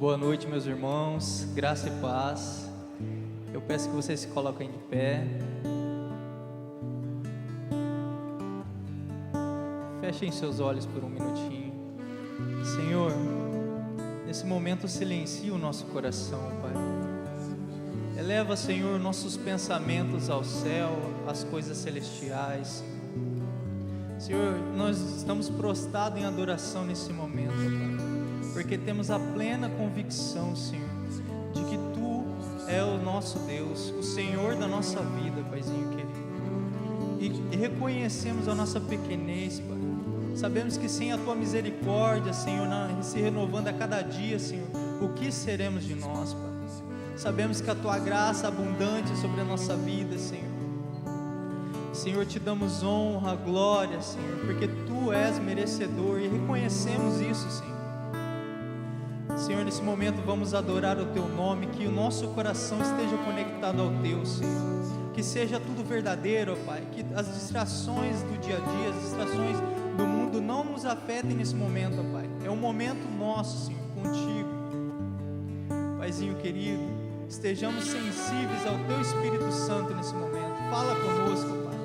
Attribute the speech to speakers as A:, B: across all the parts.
A: Boa noite, meus irmãos, graça e paz. Eu peço que vocês se coloquem de pé. Fechem seus olhos por um minutinho. Senhor, nesse momento silencia o nosso coração, Pai. Eleva, Senhor, nossos pensamentos ao céu, às coisas celestiais. Senhor, nós estamos prostrados em adoração nesse momento, Pai, porque temos a plena convicção, Senhor, de que Tu é o nosso Deus, o Senhor da nossa vida, Paizinho querido, e reconhecemos a nossa pequenez, Pai. Sabemos que sem a Tua misericórdia, Senhor, se renovando a cada dia, Senhor, o que seremos de nós, Pai? Sabemos que a Tua graça abundante sobre a nossa vida, Senhor. Senhor, Te damos honra, glória, Senhor, porque Tu és merecedor e reconhecemos isso, Senhor. Senhor, nesse momento vamos adorar o Teu nome, que o nosso coração esteja conectado ao Teu, Senhor. Que seja tudo verdadeiro, ó Pai, que as distrações do dia a dia, as distrações do mundo não nos afetem nesse momento, ó Pai. É um momento nosso, Senhor, contigo. Paizinho querido, estejamos sensíveis ao Teu Espírito Santo nesse momento. Fala conosco, Pai.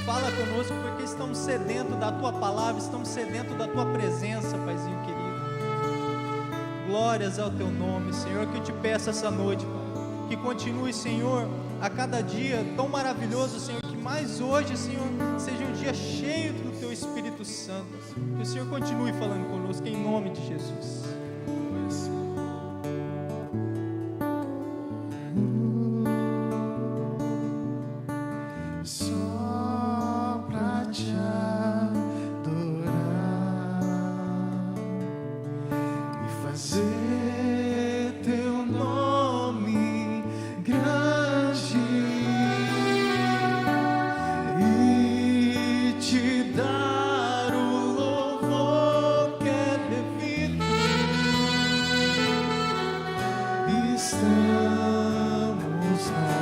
A: Fala conosco porque estamos sedentos da Tua palavra, estamos sedentos da Tua presença, Paizinho querido. Glórias ao Teu nome, Senhor, que eu te peço essa noite, Pai. Que continue, Senhor, a cada dia tão maravilhoso, Senhor, que mais hoje, Senhor, seja um dia cheio do Teu Espírito Santo. Que o Senhor continue falando conosco, em nome de Jesus.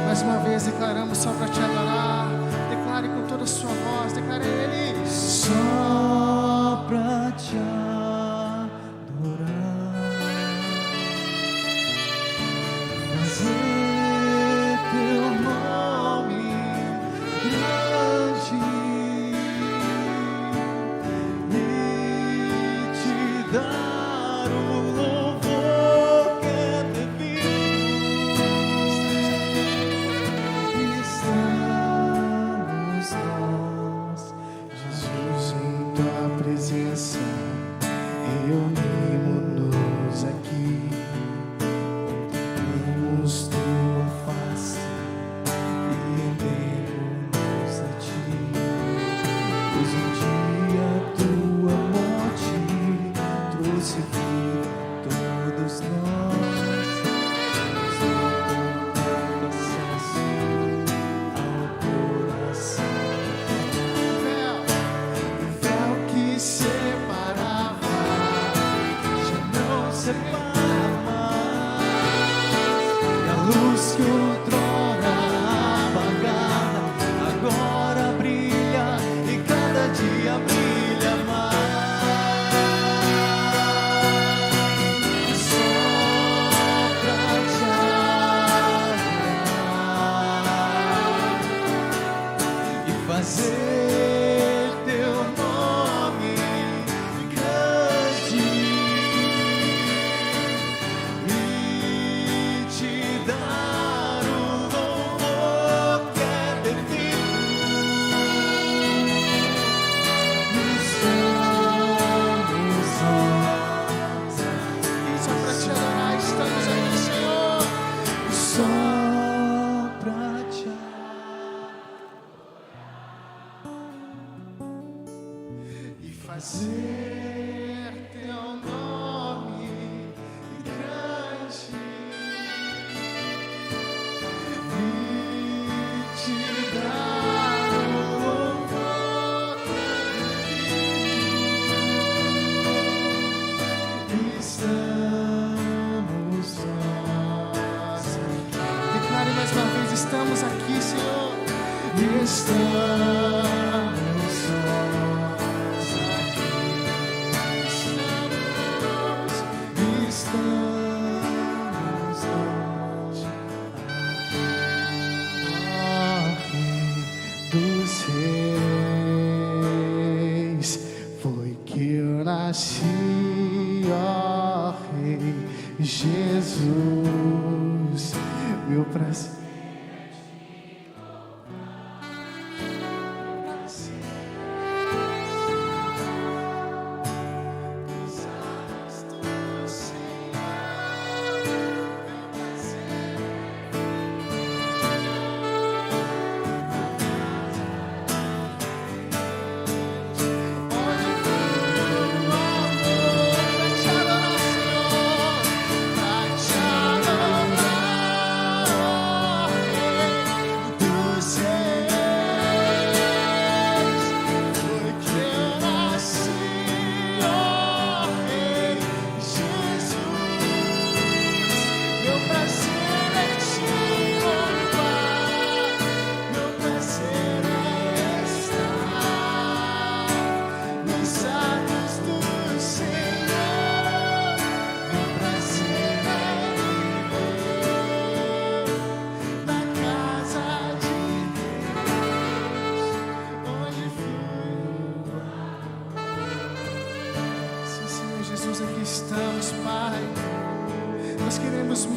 B: Mais uma vez declaramos só para Te adorar. Declare com toda a sua voz, declare Ele.
A: Só pra Te adorar, fazer Teu nome grande e Te dar o louvor que é devido. Estamos nós,
B: Jesus, em Tua presença, reunimos-nos aqui. Contemplamos Tua face e rendemos a Ti. Pois um dia Tua morte trouxe vida a todos nós.
A: acesso ao coração.
B: O véu que separava já não separa mais.
A: E a luz que outrora apagada agora brilha e cada dia brilha mais. Só pra Te adorar e fazer Teu nome grande e Te dar o louvor que é devido.
B: Só para Te adorar, estamos aqui, Senhor.
A: Só pra Te
B: E fazer Teu nome grande e Te dar o louvor que é devido. Estamos nós aqui. Declare mais uma vez, estamos aqui, Senhor. Estamos nós aqui. Estamos nasci, ó Rei Jesus, meu prazer.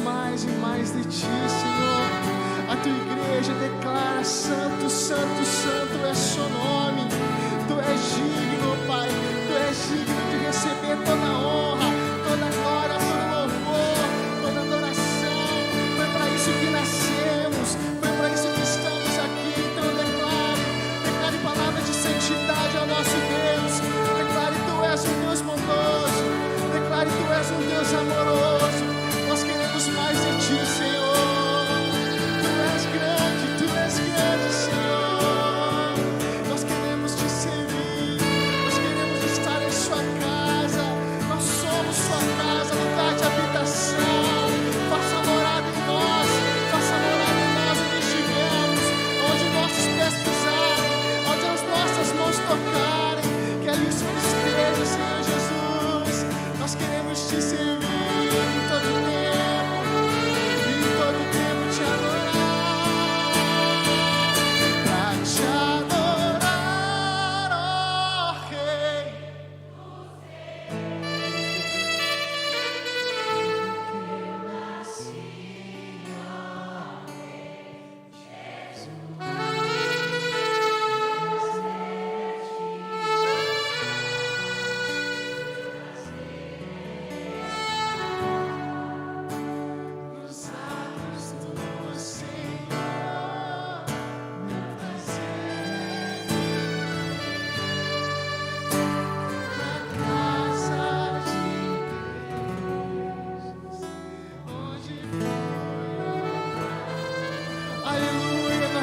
B: Mais e mais de Ti, Senhor. A Tua igreja declara: Santo, Santo, Santo é o Seu nome. Tu és digno, Pai. Tu és digno de receber toda a honra, toda a glória, todo o louvor, toda a adoração. Foi para isso que nascemos, foi para isso que estamos aqui. Então declare palavra de santidade ao nosso Deus. Declare: Tu és um Deus bondoso. Declare: Tu és um Deus amoroso. Nós queremos mais de Ti, Senhor. Tu és grande, Senhor. Nós queremos Te servir, nós queremos estar em Sua casa. Nós somos Sua casa, lugar de habitação. Faça morada em nós, faça morada em nós onde estivermos, onde nossos pés pisarem, onde as nossas mãos tocarem. Que ali o Senhor esteja, Senhor Jesus. Nós queremos Te servir em todo tempo.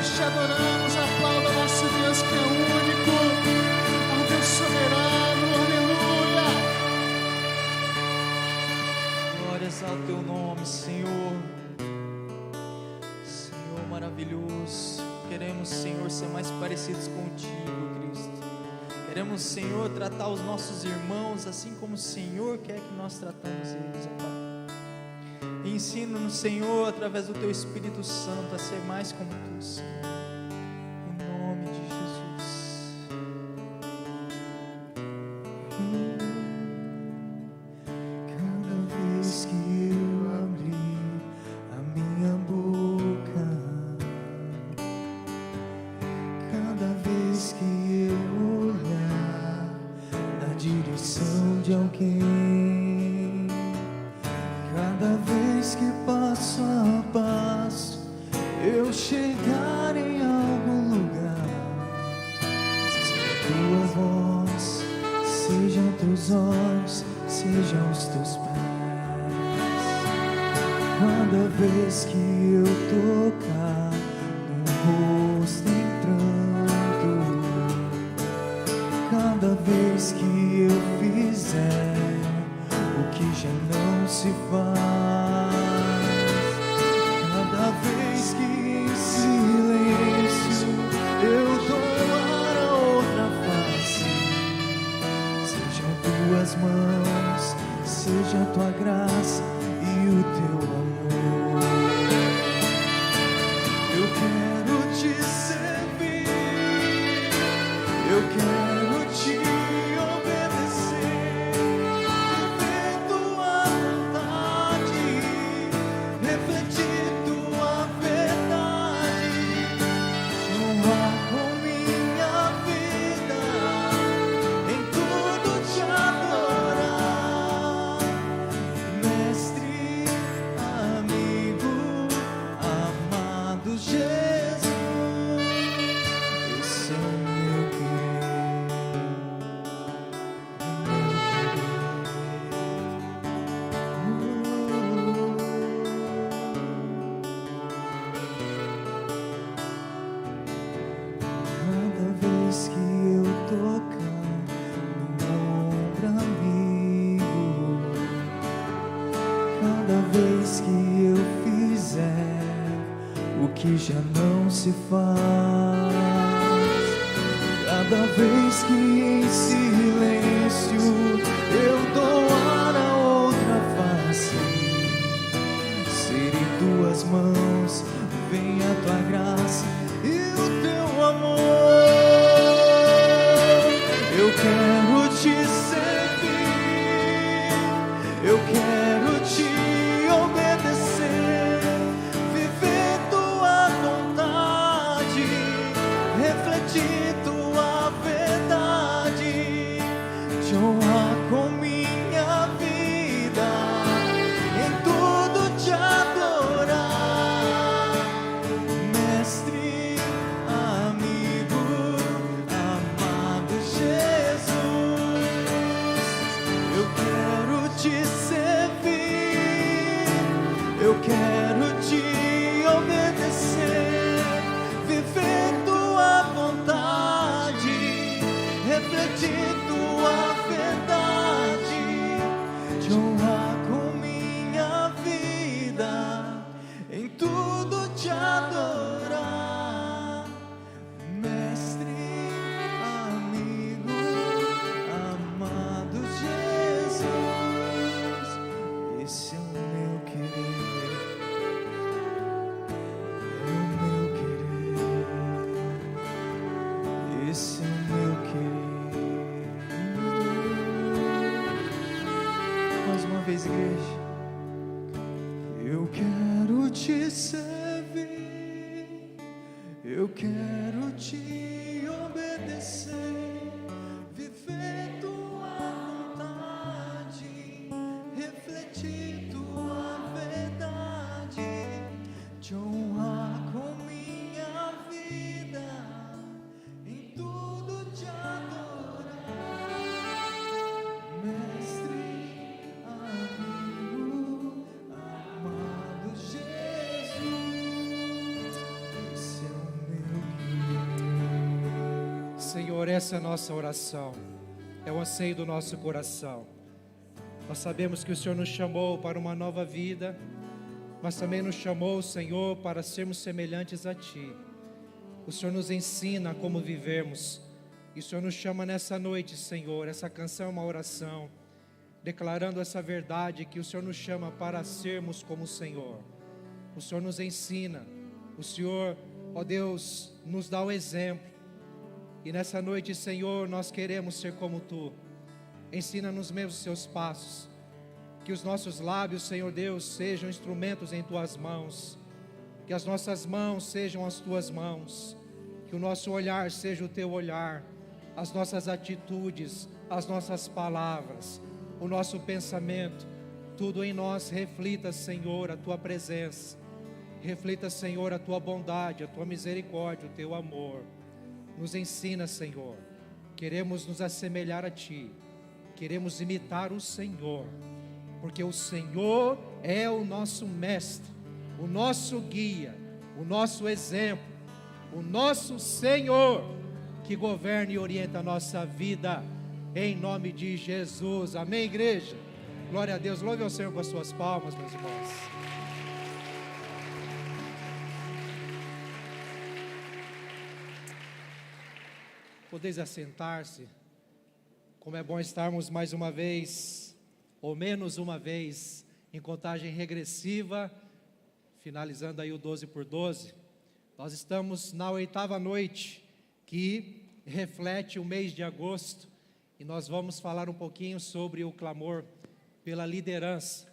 B: Te adoramos, aplauda nosso Deus que é único, ao Deus soberano, aleluia.
A: Glórias ao Teu nome, Senhor. Senhor maravilhoso, queremos, Senhor, ser mais parecidos contigo, Cristo. Queremos, Senhor, tratar os nossos irmãos assim como o Senhor quer que nós tratamos eles, ó Pai. Ensina-nos, Senhor, através do Teu Espírito Santo, a ser mais como Tu, Senhor. Em nome de Jesus.
B: Cada vez que eu abri a minha boca, cada vez que eu olhar na direção de alguém, cada vez que passo a passo eu chegar em algum lugar, seja a Tua voz, sejam Teus olhos, sejam os Teus pés. Cada vez que eu tocar no rosto entrando, cada vez que eu fizer o que já não se faz, cada vez que em silêncio eu dou a outra face, sejam Tuas mãos, seja a Tua graça e o Teu amor. Eu quero Te servir, eu quero Te obedecer.
A: o que já não se faz. Cada vez que em silêncio eu dou ar a outra face, ser em tuas mãos vem a tua graça e o teu amor. Eu quero te servir, eu quero te obedecer, viver tua vontade, refletir tua verdade, te honrar com minha vida, em tudo te adorar, mestre, amigo, amado Jesus. Eu quero te servir, eu quero te obedecer, viver tua vontade, refletir tua verdade, te honrar com minha vida, em tudo te adorar, mestre, amigo, amado Jesus. Esse é o meu querer, é o meu querer, esse é o meu querer. Mais uma vez, igreja. Eu quero te servir, eu quero te obedecer, viver tua vontade, refletir tua verdade, te honrar com minha vida, em tudo te adorar, mestre, amigo, amado Jesus. Esse é o meu querer.
C: Senhor, essa é a nossa oração, é o anseio do nosso coração. Nós sabemos que o Senhor nos chamou para uma nova vida, mas também nos chamou, Senhor, para sermos semelhantes a Ti. O Senhor nos ensina como vivermos, e o Senhor nos chama nessa noite, Senhor. Essa canção é uma oração, declarando essa verdade, que o Senhor nos chama para sermos como o Senhor. O Senhor nos ensina, o Senhor, ó Deus, nos dá o exemplo. E nessa noite, Senhor, nós queremos ser como Tu. Ensina-nos mesmo os Seus passos, que os nossos lábios, Senhor Deus, sejam instrumentos em Tuas mãos, que as nossas mãos sejam as Tuas mãos, que o nosso olhar seja o Teu olhar, as nossas atitudes, as nossas palavras, o nosso pensamento, tudo em nós reflita, Senhor, a Tua presença, reflita, Senhor, a Tua bondade, a Tua misericórdia, o Teu amor. Nos ensina, Senhor, queremos nos assemelhar a Ti, queremos imitar o Senhor, porque o Senhor é o nosso mestre, o nosso guia, o nosso exemplo, o nosso Senhor, que governa e orienta a nossa vida, em nome de Jesus. Amém, igreja? Glória a Deus. Louve ao Senhor com as suas palmas, meus irmãos. Podeis assentar-se. Como é bom estarmos mais uma vez, ou menos uma vez, em contagem regressiva, finalizando aí o 12 por 12. Nós estamos na 8ª noite, que reflete o mês de agosto, e nós vamos falar um pouquinho sobre o clamor pela liderança.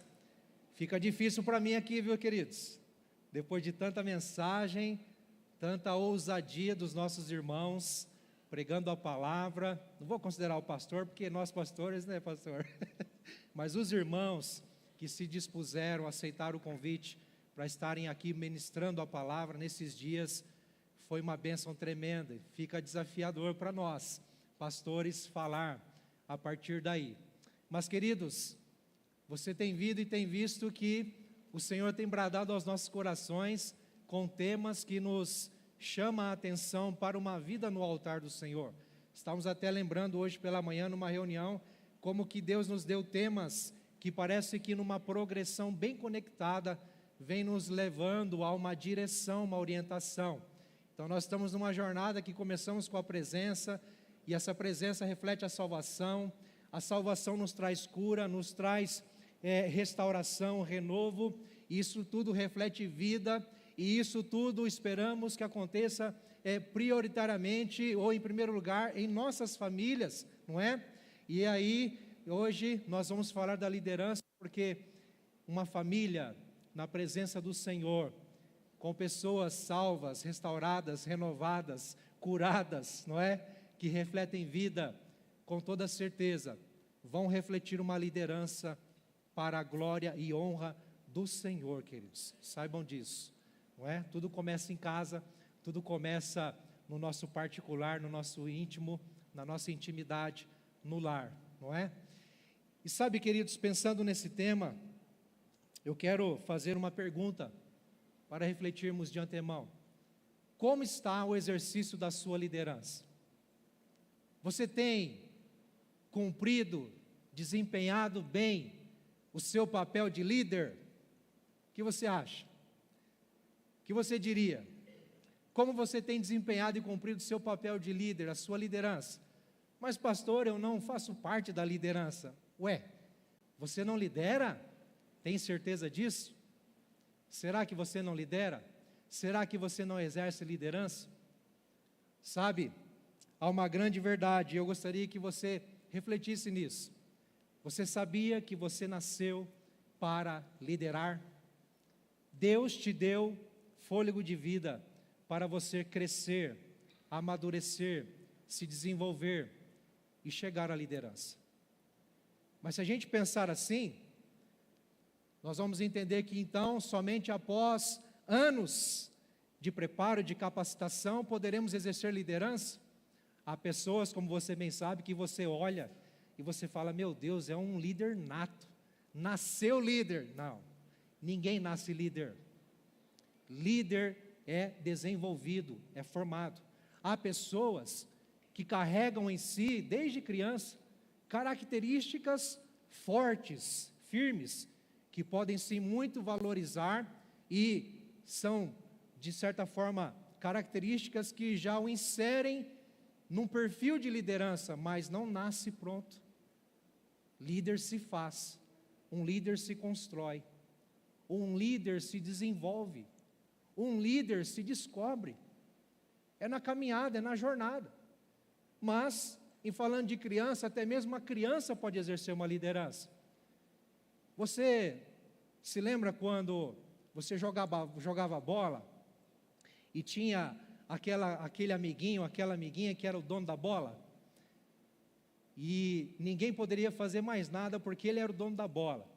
C: Fica difícil para mim aqui, viu, queridos? Depois de tanta mensagem, tanta ousadia dos nossos irmãos, pregando a palavra, não vou considerar o pastor, porque nós pastores, né, pastor? Mas os irmãos que se dispuseram a aceitar o convite para estarem aqui ministrando a palavra nesses dias, foi uma bênção tremenda. Fica desafiador para nós, pastores, falar a partir daí. Mas, queridos, você tem vindo e tem visto que o Senhor tem bradado aos nossos corações com temas que nos chama a atenção para uma vida no altar do Senhor. Estamos até lembrando hoje pela manhã, numa reunião, como que Deus nos deu temas que parece que numa progressão bem conectada, vem nos levando a uma direção, uma orientação. Então nós estamos numa jornada que começamos com a presença, e essa presença reflete a salvação nos traz cura, nos traz restauração, renovo, e isso tudo reflete vida, e isso tudo esperamos que aconteça prioritariamente, ou em primeiro lugar, em nossas famílias, não é? E aí, hoje nós vamos falar da liderança, porque uma família na presença do Senhor, com pessoas salvas, restauradas, renovadas, curadas, não é? Que refletem vida, com toda certeza, vão refletir uma liderança para a glória e honra do Senhor, queridos. Saibam disso, não é? Tudo começa em casa, tudo começa no nosso particular, no nosso íntimo, na nossa intimidade, no lar, não é? E sabe, queridos, pensando nesse tema, eu quero fazer uma pergunta para refletirmos de antemão. Como está o exercício da sua liderança? Você tem cumprido, desempenhado bem o seu papel de líder? O que você acha? O que você diria? Como você tem desempenhado e cumprido o seu papel de líder, a sua liderança? Mas pastor, eu não faço parte da liderança. Ué, você não lidera? Tem certeza disso? Será que você não lidera? Será que você não exerce liderança? Sabe, há uma grande verdade, e eu gostaria que você refletisse nisso. Você sabia que você nasceu para liderar? Deus te deu fôlego de vida para você crescer, amadurecer, se desenvolver e chegar à liderança. Mas se a gente pensar assim, nós vamos entender que então, somente após anos de preparo, de capacitação, poderemos exercer liderança. Há pessoas, como você bem sabe, que você olha e você fala, meu Deus, é um líder nato, nasceu líder. Não, ninguém nasce líder. Líder é desenvolvido, é formado. Há pessoas que carregam em si, desde criança, características fortes, firmes, que podem sim muito valorizar e são, de certa forma, características que já o inserem num perfil de liderança, mas não nasce pronto. Líder se faz, um líder se constrói, um líder se desenvolve, um líder se descobre. É na caminhada, é na jornada. Mas, em falando de criança, até mesmo uma criança pode exercer uma liderança. Você se lembra quando você jogava bola e tinha aquele amiguinho, aquela amiguinha que era o dono da bola? E ninguém poderia fazer mais nada porque ele era o dono da bola.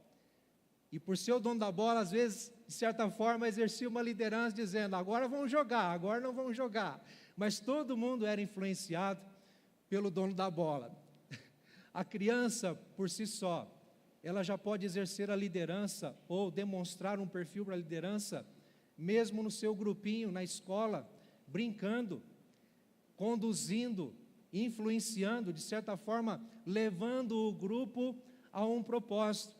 C: E por ser o dono da bola, às vezes, de certa forma, exercia uma liderança dizendo, agora vamos jogar, agora não vamos jogar. Mas todo mundo era influenciado pelo dono da bola. A criança, por si só, ela já pode exercer a liderança ou demonstrar um perfil para a liderança, mesmo no seu grupinho, na escola, brincando, conduzindo, influenciando, de certa forma, levando o grupo a um propósito.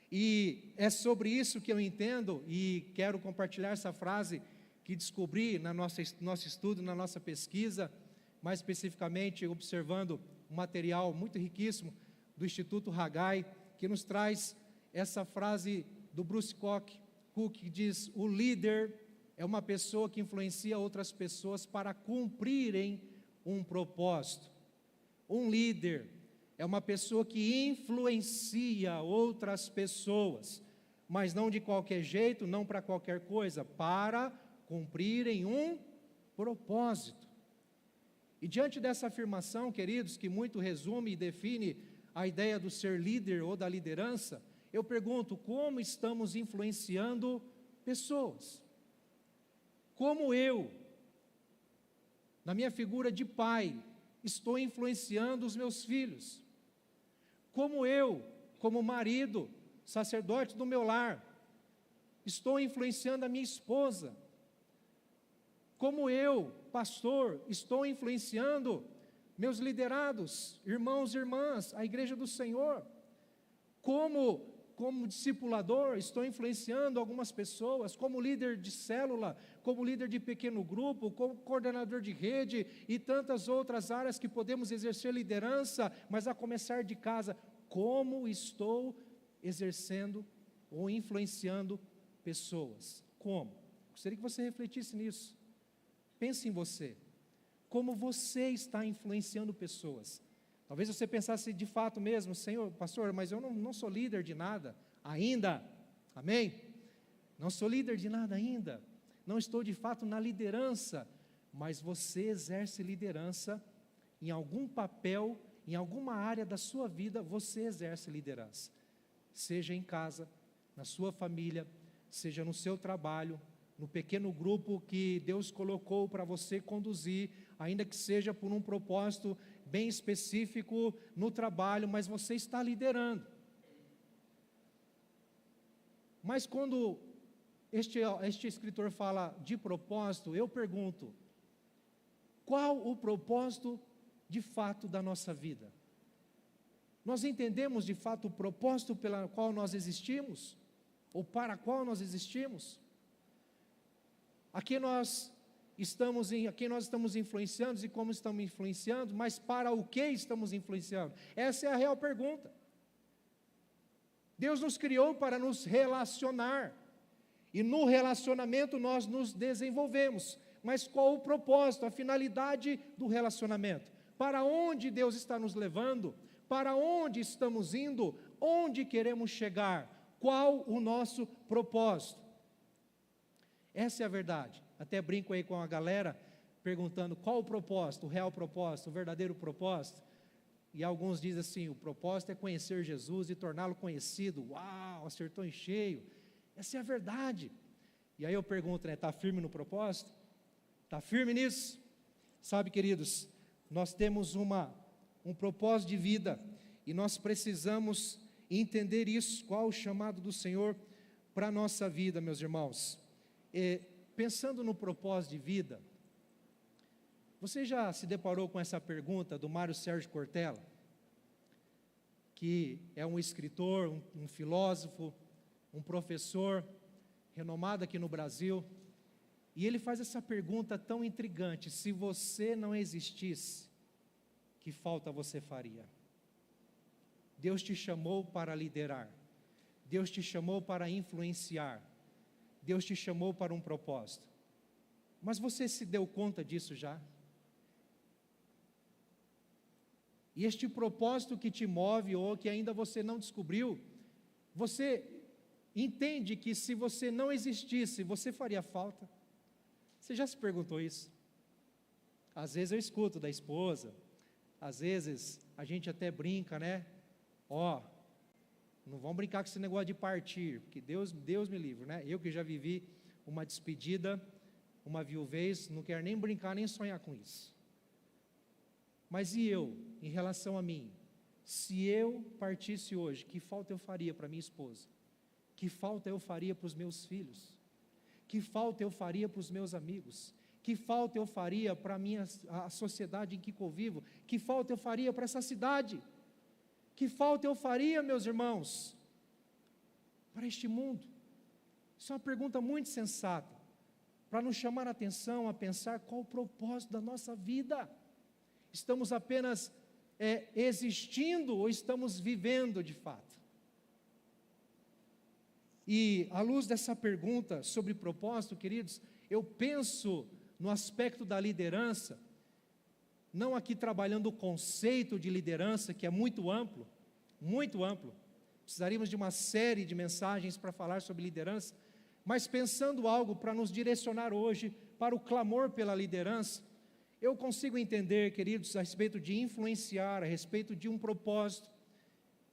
C: E é sobre isso que eu entendo e quero compartilhar essa frase que descobri no nosso estudo, na nossa pesquisa, mais especificamente observando um material muito riquíssimo do Instituto Haggai, que nos traz essa frase do Bruce Cook, que diz, o líder é uma pessoa que influencia outras pessoas para cumprirem um propósito. Um líder é uma pessoa que influencia outras pessoas, mas não de qualquer jeito, não para qualquer coisa, para cumprirem um propósito. E diante dessa afirmação, queridos, que muito resume e define a ideia do ser líder ou da liderança, eu pergunto, como estamos influenciando pessoas? Como eu, na minha figura de pai, estou influenciando os meus filhos? Como eu, como marido, sacerdote do meu lar, estou influenciando a minha esposa? Como eu, pastor, estou influenciando meus liderados, irmãos e irmãs, a igreja do Senhor? Como como discipulador, estou influenciando algumas pessoas, como líder de célula, como líder de pequeno grupo, como coordenador de rede e tantas outras áreas que podemos exercer liderança, mas a começar de casa, como estou exercendo ou influenciando pessoas? Como? Gostaria que você refletisse nisso. Pense em você. Como você está influenciando pessoas? Talvez você pensasse de fato mesmo, Senhor, pastor, mas eu não sou líder de nada ainda, amém? Não sou líder de nada ainda, não estou de fato na liderança, mas você exerce liderança em algum papel, em alguma área da sua vida, você exerce liderança, seja em casa, na sua família, seja no seu trabalho, no pequeno grupo que Deus colocou para você conduzir, ainda que seja por um propósito bem específico no trabalho, mas você está liderando. Mas quando este escritor fala de propósito, eu pergunto, qual o propósito de fato da nossa vida? Nós entendemos de fato o propósito pelo qual nós existimos? Ou para qual nós existimos? A quem nós estamos influenciando e como estamos influenciando, mas para o que estamos influenciando? Essa é a real pergunta. Deus nos criou para nos relacionar, e no relacionamento nós nos desenvolvemos, mas qual o propósito, a finalidade do relacionamento? Para onde Deus está nos levando? Para onde estamos indo? Onde queremos chegar? Qual o nosso propósito? Essa é a verdade. Até brinco aí com a galera, perguntando qual o propósito, o real propósito, o verdadeiro propósito. E alguns dizem assim, o propósito é conhecer Jesus e torná-lo conhecido. Uau, acertou em cheio. Essa é a verdade. E aí eu pergunto, né, está firme no propósito? Está firme nisso? Sabe, queridos, nós temos um propósito de vida, e nós precisamos entender isso, qual o chamado do Senhor para a nossa vida, meus irmãos. Pensando no propósito de vida, você já se deparou com essa pergunta do Mário Sérgio Cortella, que é um escritor, um filósofo, um professor renomado aqui no Brasil, e ele faz essa pergunta tão intrigante: se você não existisse, que falta você faria? Deus te chamou para liderar, Deus te chamou para influenciar, Deus te chamou para um propósito, mas você se deu conta disso já? E este propósito que te move, ou que ainda você não descobriu, você entende que se você não existisse, você faria falta? Você já se perguntou isso? Às vezes eu escuto da esposa, às vezes a gente até brinca, né? Não vamos brincar com esse negócio de partir, porque Deus me livre, né? Eu que já vivi uma despedida, uma viuvez, não quero nem brincar, nem sonhar com isso. Mas e eu, em relação a mim? Se eu partisse hoje, que falta eu faria para minha esposa? Que falta eu faria para os meus filhos? Que falta eu faria para os meus amigos? Que falta eu faria para a sociedade em que convivo? Que falta eu faria para essa cidade? Que falta eu faria, meus irmãos, para este mundo? Isso é uma pergunta muito sensata, para nos chamar a atenção a pensar qual o propósito da nossa vida. Estamos apenas existindo ou estamos vivendo de fato? E à luz dessa pergunta sobre propósito, queridos, eu penso no aspecto da liderança, não aqui trabalhando o conceito de liderança, que é muito amplo, precisaríamos de uma série de mensagens para falar sobre liderança, mas pensando algo para nos direcionar hoje para o clamor pela liderança, eu consigo entender, queridos, a respeito de influenciar, a respeito de um propósito,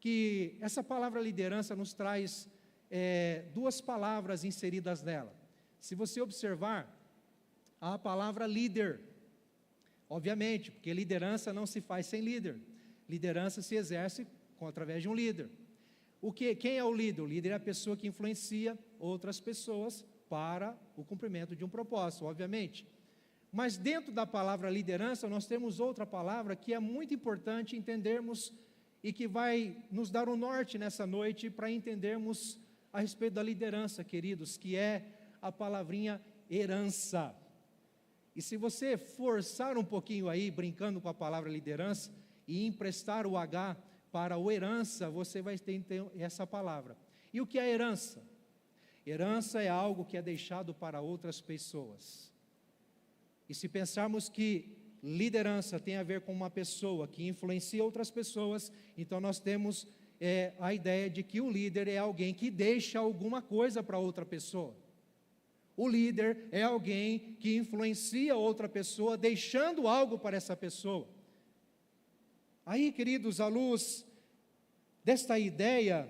C: que essa palavra liderança nos traz duas palavras inseridas nela. Se você observar, a palavra líder, obviamente, porque liderança não se faz sem líder, liderança se exerce através de um líder. Quem é o líder? O líder é a pessoa que influencia outras pessoas para o cumprimento de um propósito, obviamente. Mas dentro da palavra liderança, nós temos outra palavra que é muito importante entendermos e que vai nos dar um norte nessa noite para entendermos a respeito da liderança, queridos, que é a palavrinha herança. E se você forçar um pouquinho aí, brincando com a palavra liderança, e emprestar o H para o herança, você vai ter essa palavra. E o que é herança? Herança é algo que é deixado para outras pessoas. E se pensarmos que liderança tem a ver com uma pessoa que influencia outras pessoas, então nós temos a ideia de que o líder é alguém que deixa alguma coisa para outra pessoa. O líder é alguém que influencia outra pessoa, deixando algo para essa pessoa. Aí, queridos, à luz desta ideia,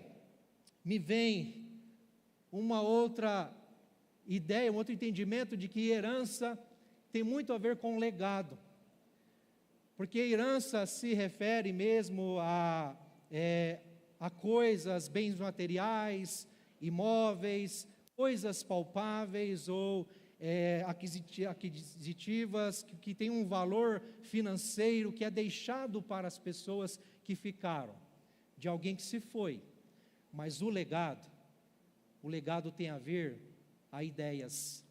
C: me vem uma outra ideia, um outro entendimento de que herança tem muito a ver com legado. Porque herança se refere mesmo a coisas, bens materiais, imóveis, coisas palpáveis ou aquisitivas, que têm um valor financeiro que é deixado para as pessoas que ficaram, de alguém que se foi. Mas o legado tem a ver a ideias,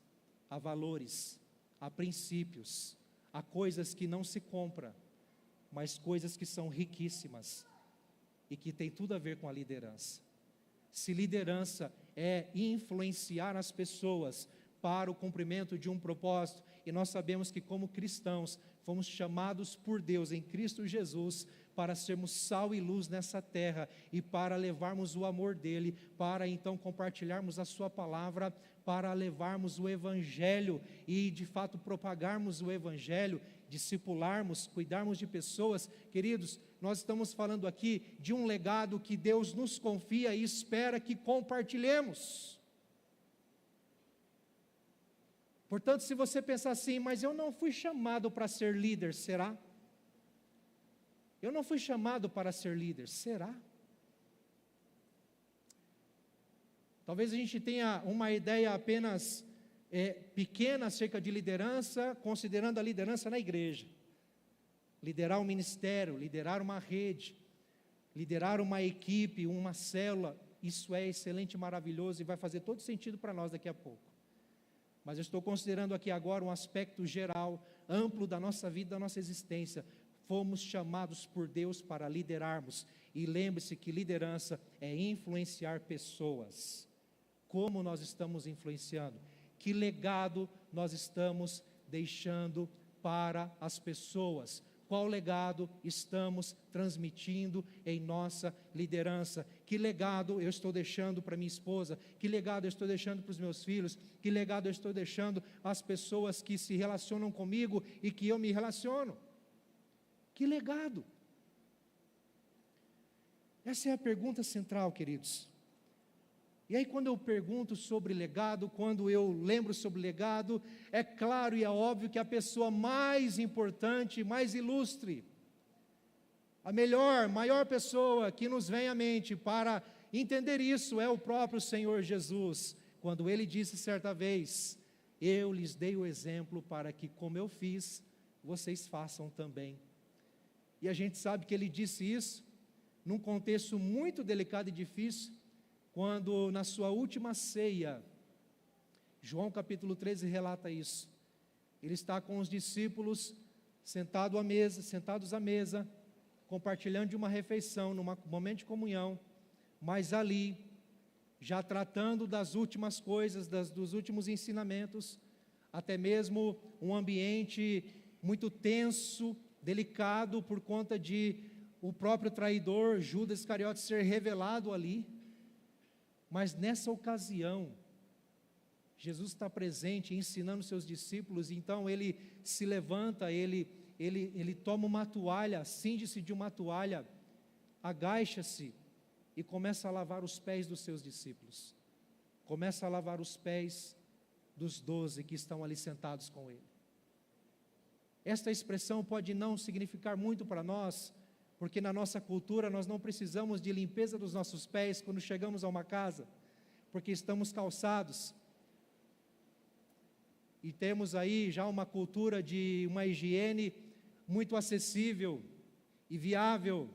C: a valores, a princípios, a coisas que não se compra, mas coisas que são riquíssimas e que tem tudo a ver com a liderança. Se liderança é influenciar as pessoas para o cumprimento de um propósito, e nós sabemos que como cristãos fomos chamados por Deus em Cristo Jesus para sermos sal e luz nessa terra e para levarmos o amor dele, para então compartilharmos a sua palavra, para levarmos o evangelho e de fato propagarmos o evangelho, discipularmos, cuidarmos de pessoas. Queridos, nós estamos falando aqui de um legado que Deus nos confia e espera que compartilhemos. Portanto, se você pensar assim, mas eu não fui chamado para ser líder, será? Eu não fui chamado para ser líder, será? Talvez a gente tenha uma ideia apenas pequena acerca de liderança, considerando a liderança na igreja. Liderar um ministério, liderar uma rede, liderar uma equipe, uma célula, isso é excelente, maravilhoso e vai fazer todo sentido para nós daqui a pouco. Mas eu estou considerando aqui agora um aspecto geral, amplo da nossa vida, da nossa existência. Fomos chamados por Deus para liderarmos. E lembre-se que liderança é influenciar pessoas. Como nós estamos influenciando? Que legado nós estamos deixando para as pessoas? Qual legado estamos transmitindo em nossa liderança? Que legado eu estou deixando para minha esposa? Que legado eu estou deixando para os meus filhos? Que legado eu estou deixando às pessoas que se relacionam comigo e que eu me relaciono? Que legado? Essa é a pergunta central, queridos. E aí quando eu pergunto sobre legado, quando eu lembro sobre legado, é claro e é óbvio que a pessoa mais importante, mais ilustre, a melhor, maior pessoa que nos vem à mente para entender isso é o próprio Senhor Jesus, quando Ele disse certa vez, eu lhes dei o exemplo para que como eu fiz, vocês façam também. E a gente sabe que Ele disse isso num contexto muito delicado e difícil, quando na sua última ceia, João capítulo 13 relata isso, ele está com os discípulos sentados à mesa, compartilhando de uma refeição, num momento de comunhão, mas ali, já tratando das últimas coisas, dos últimos ensinamentos, até mesmo um ambiente muito tenso, delicado, por conta de o próprio traidor, Judas Iscariote, ser revelado ali. Mas nessa ocasião, Jesus está presente, ensinando seus discípulos, então ele se levanta, ele toma uma toalha, cinge-se de uma toalha, agacha-se e começa a lavar os pés dos seus discípulos, começa a lavar os pés dos 12 que estão ali sentados com ele. Esta expressão pode não significar muito para nós, porque na nossa cultura nós não precisamos de limpeza dos nossos pés quando chegamos a uma casa, porque estamos calçados, e temos aí já uma cultura de uma higiene muito acessível e viável.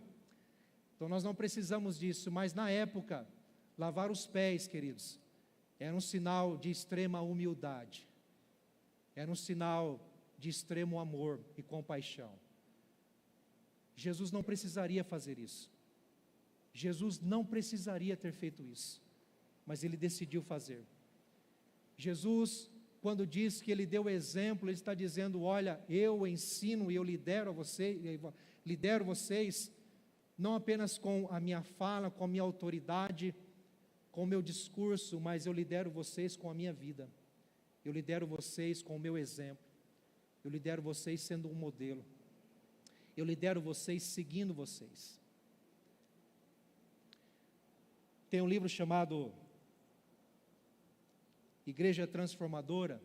C: Então nós não precisamos disso, mas na época, lavar os pés, queridos, era um sinal de extrema humildade, era um sinal de extremo amor e compaixão. Jesus não precisaria fazer isso, Jesus não precisaria ter feito isso, mas Ele decidiu fazer. Jesus, quando diz que Ele deu exemplo, Ele está dizendo: olha, eu ensino e eu lidero vocês, não apenas com a minha fala, com a minha autoridade, com o meu discurso, mas eu lidero vocês com a minha vida, eu lidero vocês com o meu exemplo, eu lidero vocês sendo um modelo, eu lidero vocês seguindo vocês. Tem um livro chamado Igreja Transformadora,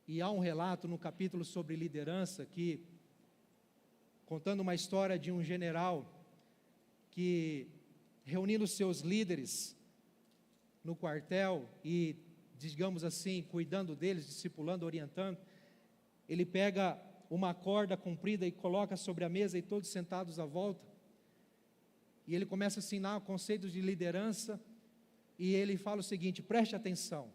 C: e há um relato no capítulo sobre liderança, que contando uma história de um general que, reunindo seus líderes no quartel e, digamos assim, cuidando deles, discipulando, orientando, ele pega uma corda comprida e coloca sobre a mesa e todos sentados à volta, e ele começa a ensinar conceitos de liderança, e ele fala o seguinte: preste atenção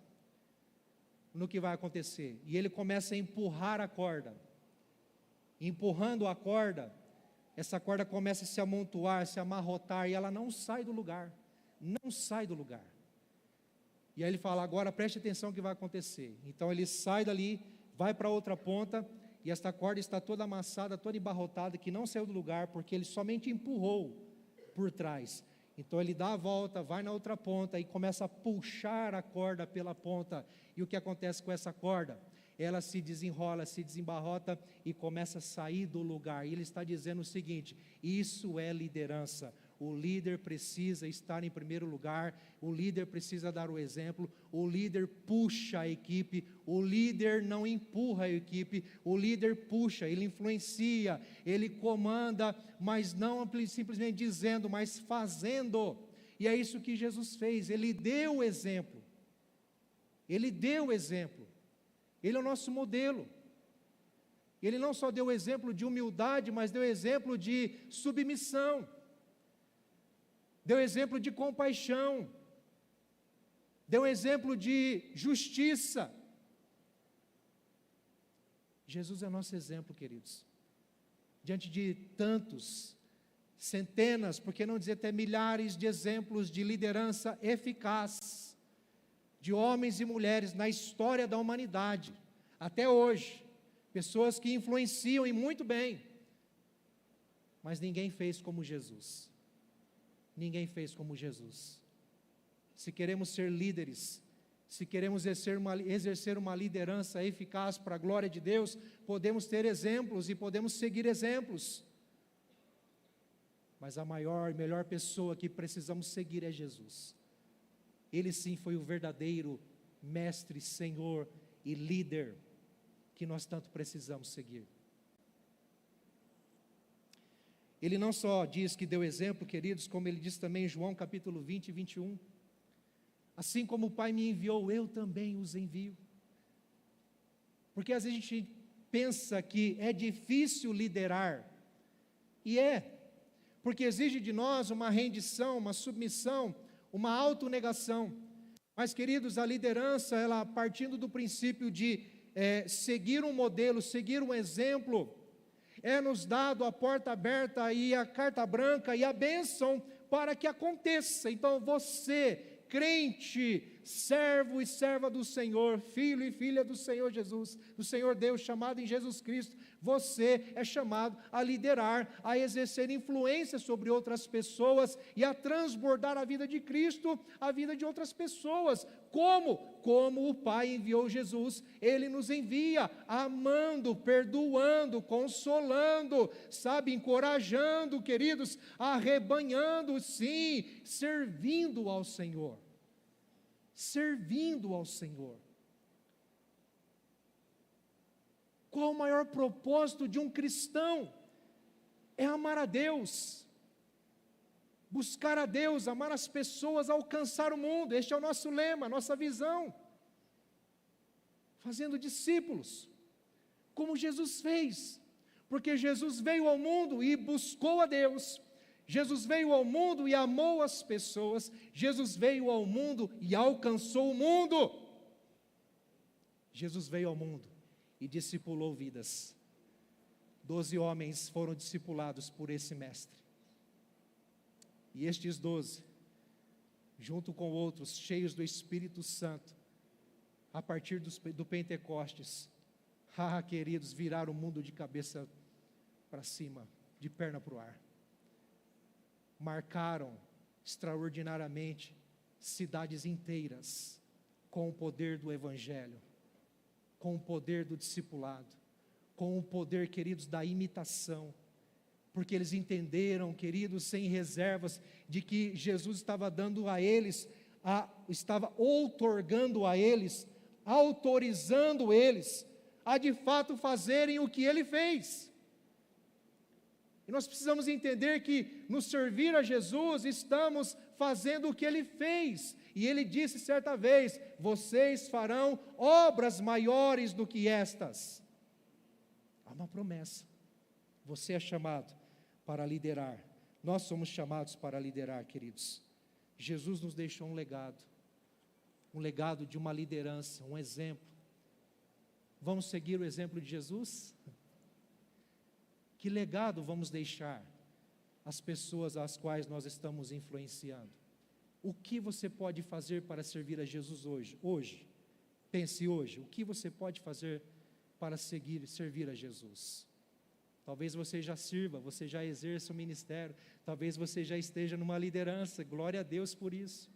C: no que vai acontecer. E ele começa a empurrar a corda, empurrando a corda, essa corda começa a se amontoar, se amarrotar, e ela não sai do lugar, não sai do lugar. E aí ele fala: agora preste atenção no que vai acontecer. Então ele sai dali, vai para outra ponta, e esta corda está toda amassada, toda embarrotada, que não saiu do lugar, porque ele somente empurrou por trás. Então ele dá a volta, vai na outra ponta e começa a puxar a corda pela ponta. E o que acontece com essa corda? Ela se desenrola, se desembarrota e começa a sair do lugar. E ele está dizendo o seguinte: isso é liderança. O líder precisa estar em primeiro lugar, o líder precisa dar o exemplo, o líder puxa a equipe, o líder não empurra a equipe, o líder puxa, ele influencia, ele comanda, mas não simplesmente dizendo, mas fazendo. E é isso que Jesus fez, Ele deu o exemplo, Ele deu o exemplo, Ele é o nosso modelo. Ele não só deu o exemplo de humildade, mas deu o exemplo de submissão, deu exemplo de compaixão, deu exemplo de justiça. Jesus é nosso exemplo, queridos, diante de tantos, centenas, por que não dizer até milhares de exemplos de liderança eficaz, de homens e mulheres na história da humanidade, até hoje, pessoas que influenciam e muito bem, mas ninguém fez como Jesus. Ninguém fez como Jesus. Se queremos ser líderes, se queremos exercer uma liderança eficaz para a glória de Deus, podemos ter exemplos e podemos seguir exemplos. Mas a maior e melhor pessoa que precisamos seguir é Jesus. Ele sim foi o verdadeiro mestre, Senhor e líder que nós tanto precisamos seguir. Ele não só diz que deu exemplo, queridos, como ele diz também em João capítulo 20 e 21. Assim como o Pai me enviou, eu também os envio. Porque às vezes a gente pensa que é difícil liderar, e porque exige de nós uma rendição, uma submissão, uma autonegação. Mas, queridos, a liderança, ela partindo do princípio de seguir um modelo, seguir um exemplo, nos dado a porta aberta e a carta branca e a bênção para que aconteça. Então você, crente, servo e serva do Senhor, filho e filha do Senhor Jesus, do Senhor Deus, chamado em Jesus Cristo, você é chamado a liderar, a exercer influência sobre outras pessoas e a transbordar a vida de Cristo, a vida de outras pessoas. Como? Como o Pai enviou Jesus, Ele nos envia, amando, perdoando, consolando, encorajando, queridos, arrebanhando, sim, servindo ao Senhor. Servindo ao Senhor. Qual o maior propósito de um cristão? É amar a Deus, buscar a Deus, amar as pessoas, alcançar o mundo. Este é o nosso lema, nossa visão. Fazendo discípulos, como Jesus fez, porque Jesus veio ao mundo e buscou a Deus, Jesus veio ao mundo e amou as pessoas. Jesus veio ao mundo e alcançou o mundo. Jesus veio ao mundo e discipulou vidas. 12 homens foram discipulados por esse mestre. E estes 12, junto com outros, cheios do Espírito Santo, a partir do Pentecostes, queridos, viraram o mundo de cabeça para cima, de perna para o ar. Marcaram extraordinariamente cidades inteiras com o poder do Evangelho, com o poder do discipulado, com o poder, queridos, da imitação, porque eles entenderam, queridos, sem reservas, de que Jesus estava dando a eles, estava outorgando a eles, autorizando eles a de fato fazerem o que ele fez. E nós precisamos entender que no servir a Jesus estamos fazendo o que ele fez. E ele disse certa vez: vocês farão obras maiores do que estas. Há uma promessa. Você é chamado para liderar. Nós somos chamados para liderar, queridos. Jesus nos deixou um legado de uma liderança, um exemplo. Vamos seguir o exemplo de Jesus? Que legado vamos deixar às pessoas às quais nós estamos influenciando? O que você pode fazer para servir a Jesus hoje? Hoje, pense hoje, o que você pode fazer para servir a Jesus? Talvez você já sirva, você já exerça o ministério, talvez você já esteja numa liderança, glória a Deus por isso.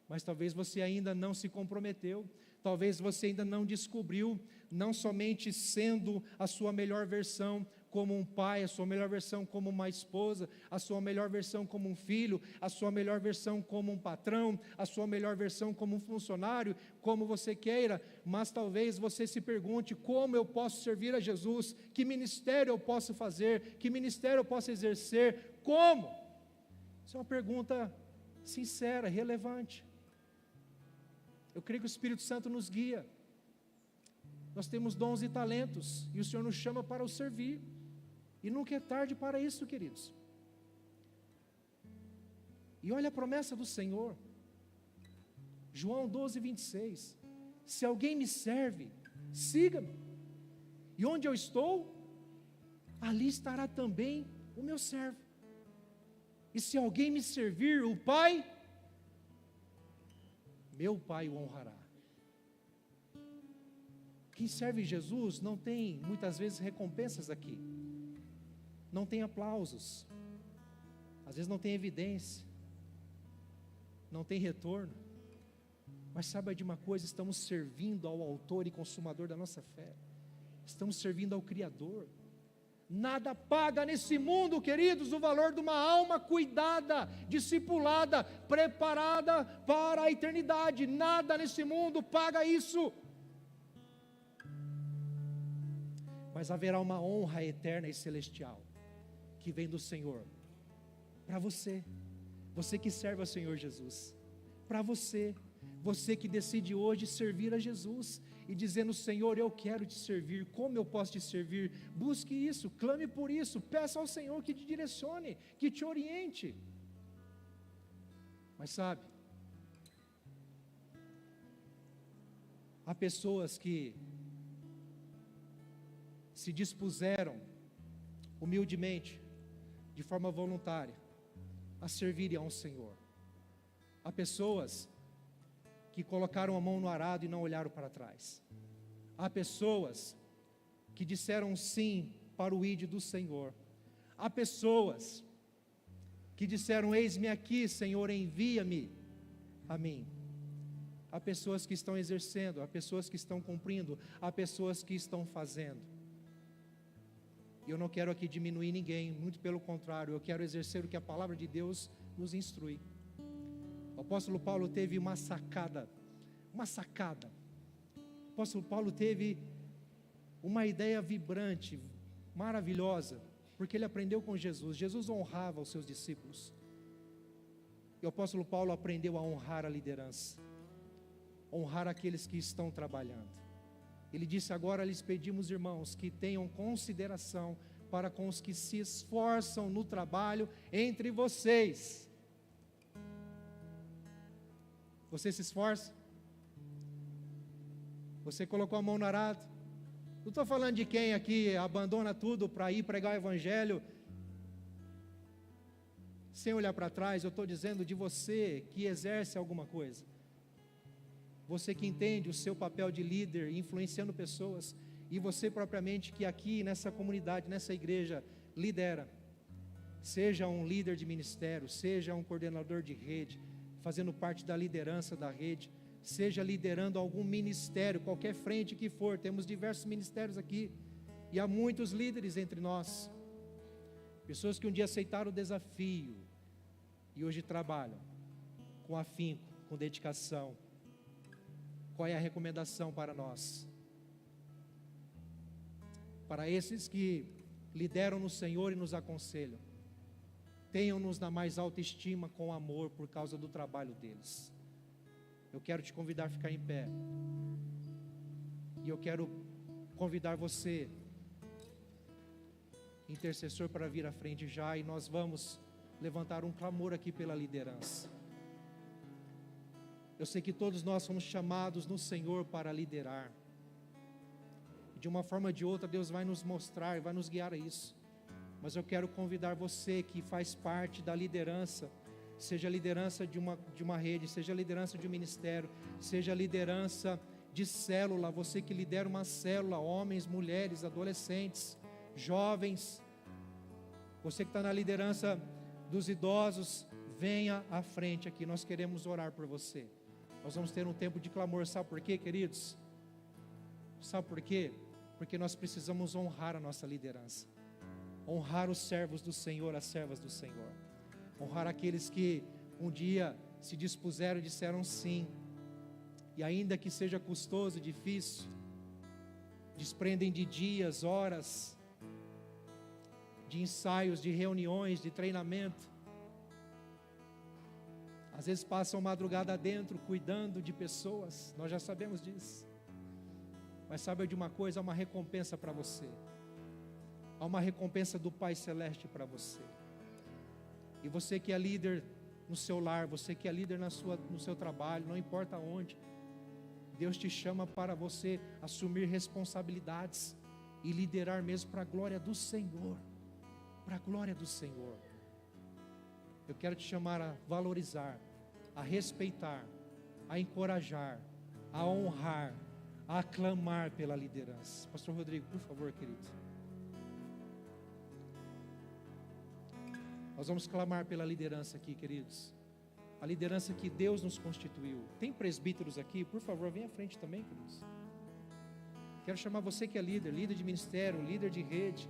C: Mas talvez você ainda não se comprometeu, talvez você ainda não descobriu, não somente sendo a sua melhor versão como um pai, a sua melhor versão como uma esposa, a sua melhor versão como um filho, a sua melhor versão como um patrão, a sua melhor versão como um funcionário, como você queira, mas talvez você se pergunte: como eu posso servir a Jesus? Que ministério eu posso fazer? Que ministério eu posso exercer? Como? Isso é uma pergunta sincera, relevante. Eu creio que o Espírito Santo nos guia. Nós temos dons e talentos, e o Senhor nos chama para o servir, e nunca é tarde para isso, queridos. E olha a promessa do Senhor, João 12:26, se alguém me serve, siga-me, e onde eu estou, ali estará também o meu servo, e se alguém me servir, o Pai, meu Pai o honrará. Quem serve Jesus não tem muitas vezes recompensas aqui, não tem aplausos, às vezes não tem evidência, não tem retorno, mas saiba de uma coisa: estamos servindo ao autor e consumador da nossa fé, estamos servindo ao Criador. Nada paga nesse mundo, queridos, o valor de uma alma cuidada, discipulada, preparada para a eternidade. Nada nesse mundo paga isso. Mas haverá uma honra eterna e celestial que vem do Senhor para você, você que serve ao Senhor Jesus, para você que decide hoje servir a Jesus e dizendo: Senhor, eu quero te servir, como eu posso te servir? Busque isso, clame por isso, peça ao Senhor que te direcione, que te oriente. Mas sabe, há pessoas que se dispuseram humildemente, de forma voluntária, a servirem ao Senhor. Há pessoas que colocaram a mão no arado e não olharam para trás. Há pessoas que disseram sim para o ídolo do Senhor. Há pessoas que disseram: eis-me aqui, Senhor, envia-me a mim. Há pessoas que estão exercendo, há pessoas que estão cumprindo, há pessoas que estão fazendo. E eu não quero aqui diminuir ninguém, muito pelo contrário, eu quero exercer o que a palavra de Deus nos instrui. O apóstolo Paulo teve uma sacada. O apóstolo Paulo teve uma ideia vibrante, maravilhosa, porque ele aprendeu com Jesus. Jesus honrava os seus discípulos, e o apóstolo Paulo aprendeu a honrar a liderança, honrar aqueles que estão trabalhando. Ele disse: agora lhes pedimos, irmãos, que tenham consideração para com os que se esforçam no trabalho entre vocês. Você se esforça? Você colocou a mão no arado? Não estou falando de quem aqui abandona tudo para ir pregar o Evangelho sem olhar para trás. Eu estou dizendo de você que exerce alguma coisa. Você que entende o seu papel de líder, influenciando pessoas. E você propriamente que aqui nessa comunidade, nessa igreja, lidera. Seja um líder de ministério, seja um coordenador de rede, fazendo parte da liderança da rede, seja liderando algum ministério, qualquer frente que for. Temos diversos ministérios aqui, e há muitos líderes entre nós, pessoas que um dia aceitaram o desafio, e hoje trabalham, com afinco, com dedicação. Qual é a recomendação para nós? Para esses que lideram no Senhor e nos aconselham, tenham-nos na mais alta estima com amor por causa do trabalho deles. Eu quero te convidar a ficar em pé. E eu quero convidar você, intercessor, para vir à frente já. E nós vamos levantar um clamor aqui pela liderança. Eu sei que todos nós somos chamados no Senhor para liderar. De uma forma ou de outra, Deus vai nos mostrar, vai nos guiar a isso. Mas eu quero convidar você que faz parte da liderança, seja a liderança de uma rede, seja a liderança de um ministério, seja a liderança de célula, você que lidera uma célula, homens, mulheres, adolescentes, jovens, você que está na liderança dos idosos, venha à frente aqui, nós queremos orar por você. Nós vamos ter um tempo de clamor, sabe por quê, queridos? Sabe por quê? Porque nós precisamos honrar a nossa liderança, honrar os servos do Senhor, as servas do Senhor, honrar aqueles que um dia se dispuseram e disseram sim, e ainda que seja custoso e difícil, desprendem de dias, horas, de ensaios, de reuniões, de treinamento, às vezes passam madrugada dentro, cuidando de pessoas, nós já sabemos disso. Mas sabe de uma coisa, há uma recompensa para você. Há uma recompensa do Pai Celeste para você. E você que é líder no seu lar, você que é líder no seu trabalho, não importa onde, Deus te chama para você assumir responsabilidades e liderar mesmo para a glória do Senhor. Para a glória do Senhor. Eu quero te chamar a valorizar, a respeitar, a encorajar, a honrar, a aclamar pela liderança. Pastor Rodrigo, por favor, querido. Nós vamos clamar pela liderança aqui, queridos. A liderança que Deus nos constituiu. Tem presbíteros aqui? Por favor, venha à frente também, queridos. Quero chamar você que é líder, líder de ministério, líder de rede,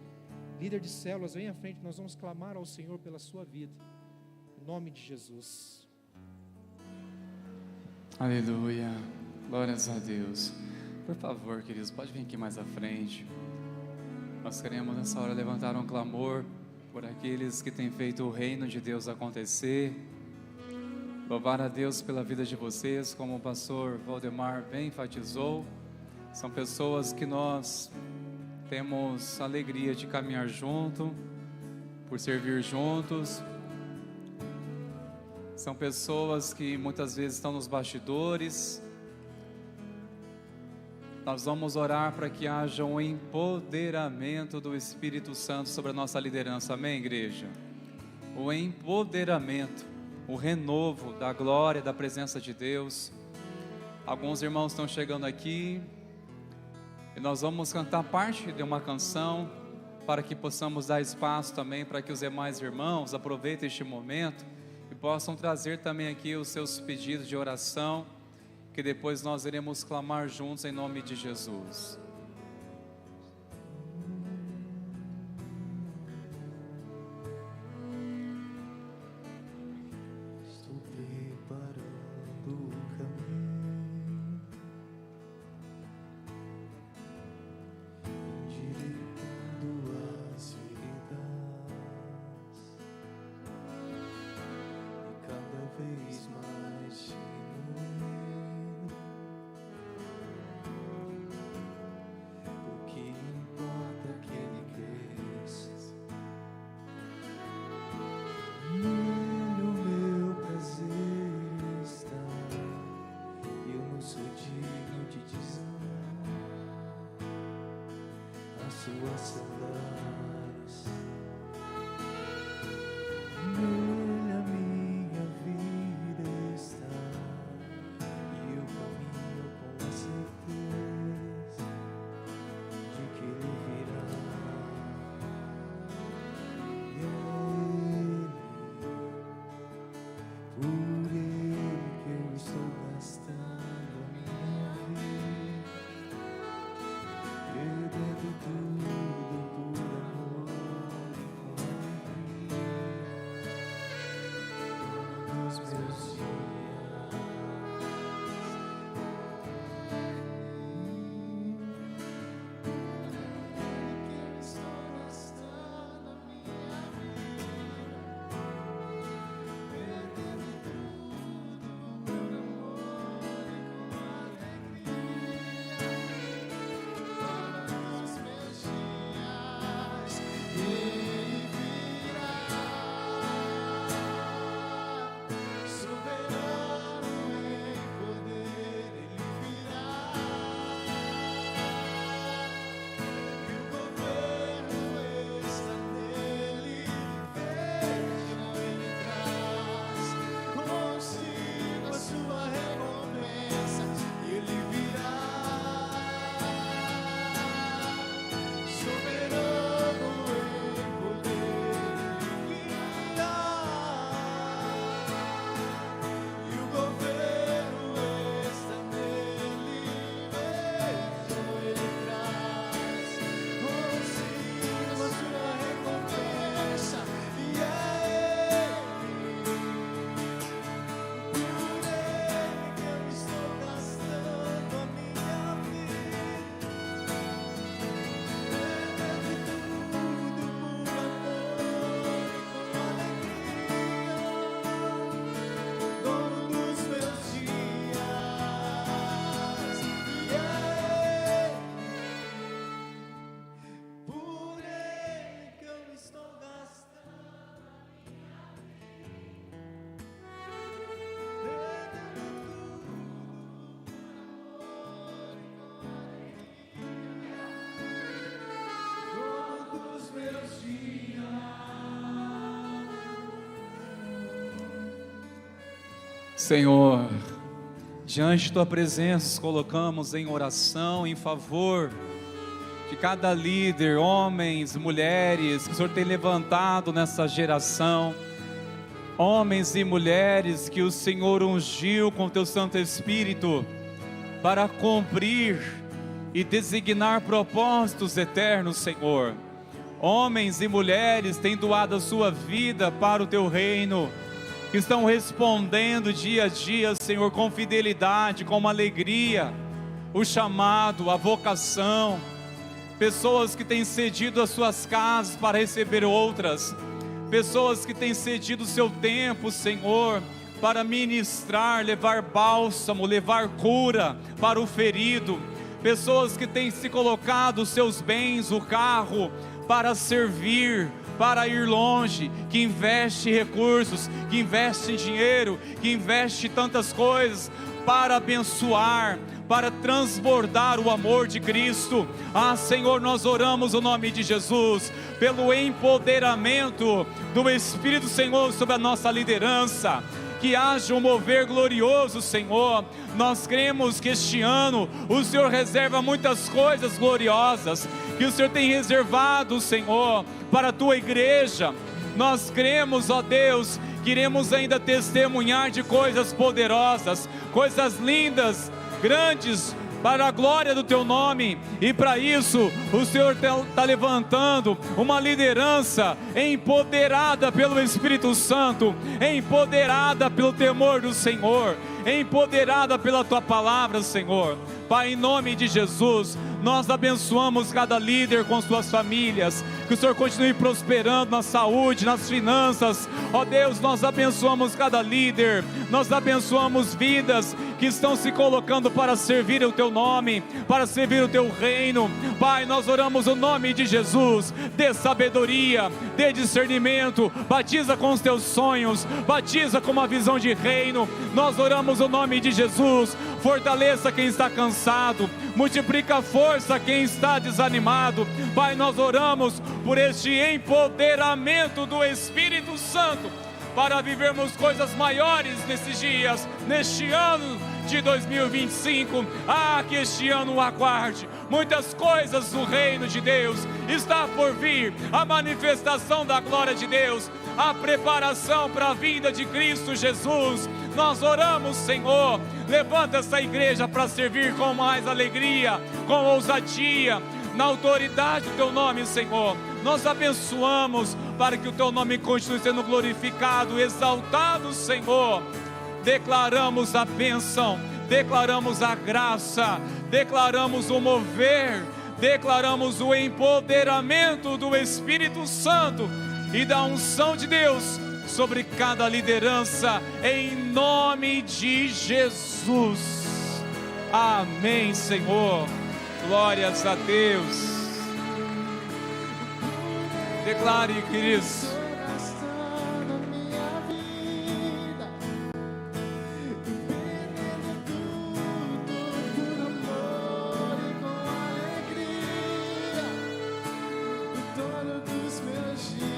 C: líder de células, venha à frente. Nós vamos clamar ao Senhor pela sua vida. Em nome de Jesus.
D: Aleluia. Glórias a Deus. Por favor, queridos, pode vir aqui mais à frente. Nós queremos nessa hora levantar um clamor por aqueles que têm feito o reino de Deus acontecer. Louvar a Deus pela vida de vocês, como o pastor Valdemar bem enfatizou. São pessoas que nós temos a alegria de caminhar junto, por servir juntos. São pessoas que muitas vezes estão nos bastidores. Nós vamos orar para que haja um empoderamento do Espírito Santo sobre a nossa liderança, amém, igreja? O empoderamento, o renovo da glória, da presença de Deus. Alguns irmãos estão chegando aqui e nós vamos cantar parte de uma canção para que possamos dar espaço também para que os demais irmãos aproveitem este momento e possam trazer também aqui os seus pedidos de oração, que depois nós iremos clamar juntos em nome de Jesus.
B: Estou preparando o caminho, endireitando as veredas, e cada vez mais genuíno.
E: suas sandálias. Nele a minha vida está, e eu caminho com a certeza de que Ele virá. E é por Ele que eu estou gastando a minha vida, perdendo tudo por amor e com alegria nos meus dias.
D: Senhor, diante de Tua presença, nos colocamos em oração em favor de cada líder, homens, mulheres, que o Senhor tem levantado nessa geração, homens e mulheres que o Senhor ungiu com o Teu Santo Espírito, para cumprir e designar propósitos eternos, Senhor. Homens e mulheres têm doado a sua vida para o Teu reino, que estão respondendo dia a dia, Senhor, com fidelidade, com alegria, o chamado, a vocação. Pessoas que têm cedido as suas casas para receber outras, pessoas que têm cedido o seu tempo, Senhor, para ministrar, levar bálsamo, levar cura para o ferido, pessoas que têm se colocado os seus bens, o carro, para servir, para ir longe, que investe recursos, que investe dinheiro, que investe tantas coisas para abençoar, para transbordar o amor de Cristo. Ah, Senhor, nós oramos o nome de Jesus, pelo empoderamento do Espírito, Senhor, sobre a nossa liderança, que haja um mover glorioso, Senhor. Nós cremos que este ano o Senhor reserva muitas coisas gloriosas, que o Senhor tem reservado, Senhor, para a Tua igreja. Nós cremos, ó Deus, que iremos ainda testemunhar de coisas poderosas, coisas lindas, grandes, para a glória do Teu nome. E para isso o Senhor está levantando uma liderança empoderada pelo Espírito Santo, empoderada pelo temor do Senhor, empoderada pela Tua palavra, Senhor. Pai, em nome de Jesus, nós abençoamos cada líder com suas famílias, que o Senhor continue prosperando na saúde, nas finanças. Ó Deus, nós abençoamos cada líder, nós abençoamos vidas que estão se colocando para servir o Teu nome, para servir o Teu reino. Pai, nós oramos o nome de Jesus, dê sabedoria, dê discernimento, batiza com os Teus sonhos, batiza com uma visão de reino. Nós oramos o nome de Jesus, fortaleça quem está cansado, multiplica a força quem está desanimado. Pai, nós oramos por este empoderamento do Espírito Santo, para vivermos coisas maiores nesses dias, neste ano de 2025. Que este ano o aguarde. Muitas coisas do reino de Deus está por vir, a manifestação da glória de Deus, a preparação para a vinda de Cristo Jesus. Nós oramos, Senhor, levanta essa igreja para servir com mais alegria, com ousadia, na autoridade do Teu nome, Senhor. Nós abençoamos para que o Teu nome continue sendo glorificado, exaltado, Senhor. Declaramos a bênção, declaramos a graça, declaramos o mover, declaramos o empoderamento do Espírito Santo e da unção de Deus sobre cada liderança, em nome de Jesus. Amém, Senhor. Glórias a Deus. Declare, queridos.
B: Gastando minha vida, perdendo tudo por amor e com alegria, todos os meus dias.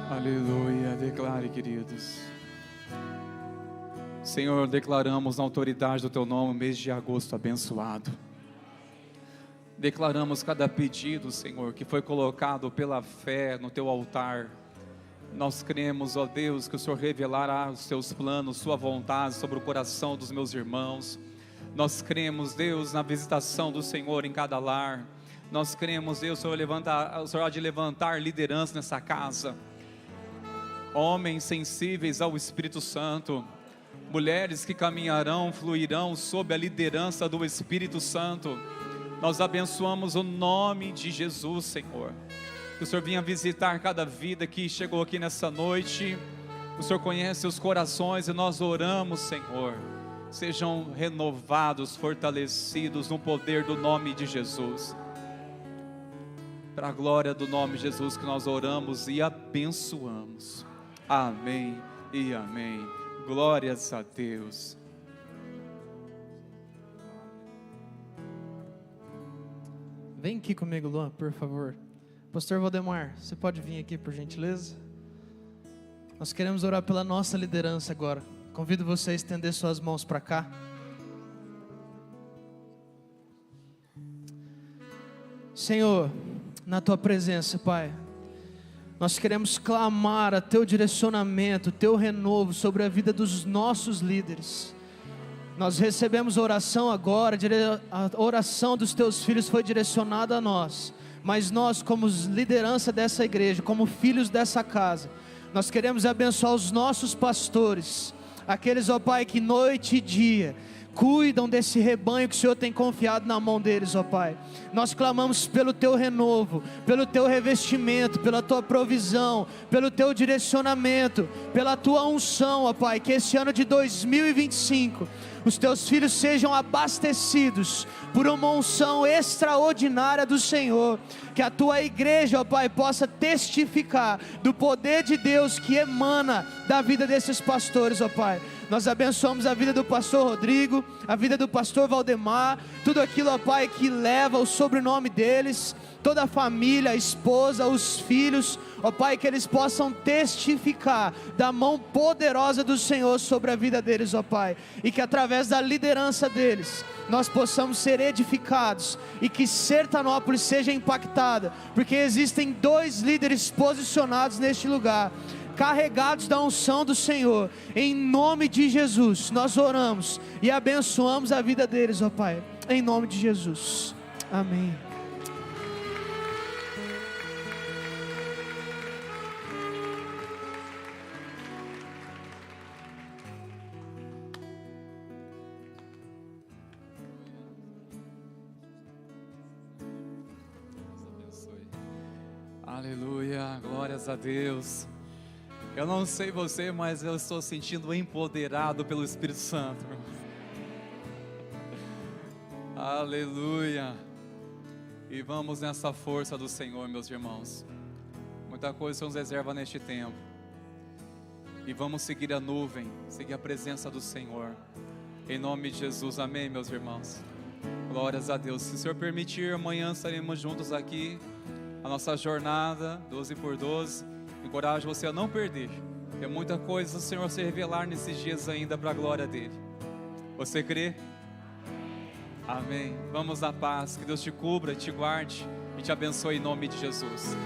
D: Aleluia, declare, queridos. Senhor, declaramos na autoridade do Teu nome o mês de agosto abençoado. Declaramos cada pedido, Senhor, que foi colocado pela fé no Teu altar. Nós cremos, ó Deus, que o Senhor revelará os Teus planos, Sua vontade sobre o coração dos meus irmãos. Nós cremos, Deus, na visitação do Senhor em cada lar. Nós cremos, Deus, o Senhor há de levantar liderança nessa casa. Homens sensíveis ao Espírito Santo, mulheres que caminharão, fluirão sob a liderança do Espírito Santo. Nós abençoamos o nome de Jesus, Senhor. Que o Senhor venha visitar cada vida que chegou aqui nessa noite. O Senhor conhece os corações e nós oramos, Senhor. Sejam renovados, fortalecidos no poder do nome de Jesus. Para a glória do nome de Jesus que nós oramos e abençoamos. Amém e amém. Glórias a Deus.
A: Vem aqui comigo, Luan, por favor. Pastor Valdemar, você pode vir aqui, por gentileza? Nós queremos orar pela nossa liderança agora. Convido você a estender suas mãos para cá. Senhor, na Tua presença, Pai, nós queremos clamar a Teu direcionamento, Teu renovo sobre a vida dos nossos líderes. Nós recebemos oração agora, a oração dos Teus filhos foi direcionada a nós, mas nós, como liderança dessa igreja, como filhos dessa casa, nós queremos abençoar os nossos pastores, aqueles, ó Pai, que noite e dia cuidam desse rebanho que o Senhor tem confiado na mão deles, ó Pai. Nós clamamos pelo Teu renovo, pelo Teu revestimento, pela Tua provisão, pelo Teu direcionamento, pela Tua unção, ó Pai, que esse ano de 2025, os Teus filhos sejam abastecidos por uma unção extraordinária do Senhor, que a Tua igreja, ó Pai, possa testificar do poder de Deus que emana da vida desses pastores, ó Pai. Nós abençoamos a vida do pastor Rodrigo, a vida do pastor Valdemar, tudo aquilo, ó Pai, que leva o sobrenome deles, toda a família, a esposa, os filhos, ó Pai, que eles possam testificar da mão poderosa do Senhor sobre a vida deles, ó Pai, e que através da liderança deles, nós possamos ser edificados, e que Sertanópolis seja impactada, porque existem 2 líderes posicionados neste lugar, carregados da unção do Senhor. Em nome de Jesus nós oramos e abençoamos a vida deles, ó Pai, em nome de Jesus, amém.
D: Aleluia, glórias a Deus. Eu não sei você, mas eu estou sentindo empoderado pelo Espírito Santo. Aleluia. E vamos nessa força do Senhor, meus irmãos. Muita coisa se nos reserva neste tempo. E vamos seguir a nuvem, seguir a presença do Senhor. Em nome de Jesus, amém, meus irmãos. Glórias a Deus. Se o Senhor permitir, amanhã estaremos juntos aqui. A nossa jornada 12 por 12. Encorajo você a não perder. Tem muita coisa do Senhor se revelar nesses dias ainda para a glória dEle. Você crê? Amém. Vamos na paz. Que Deus te cubra, te guarde e te abençoe em nome de Jesus.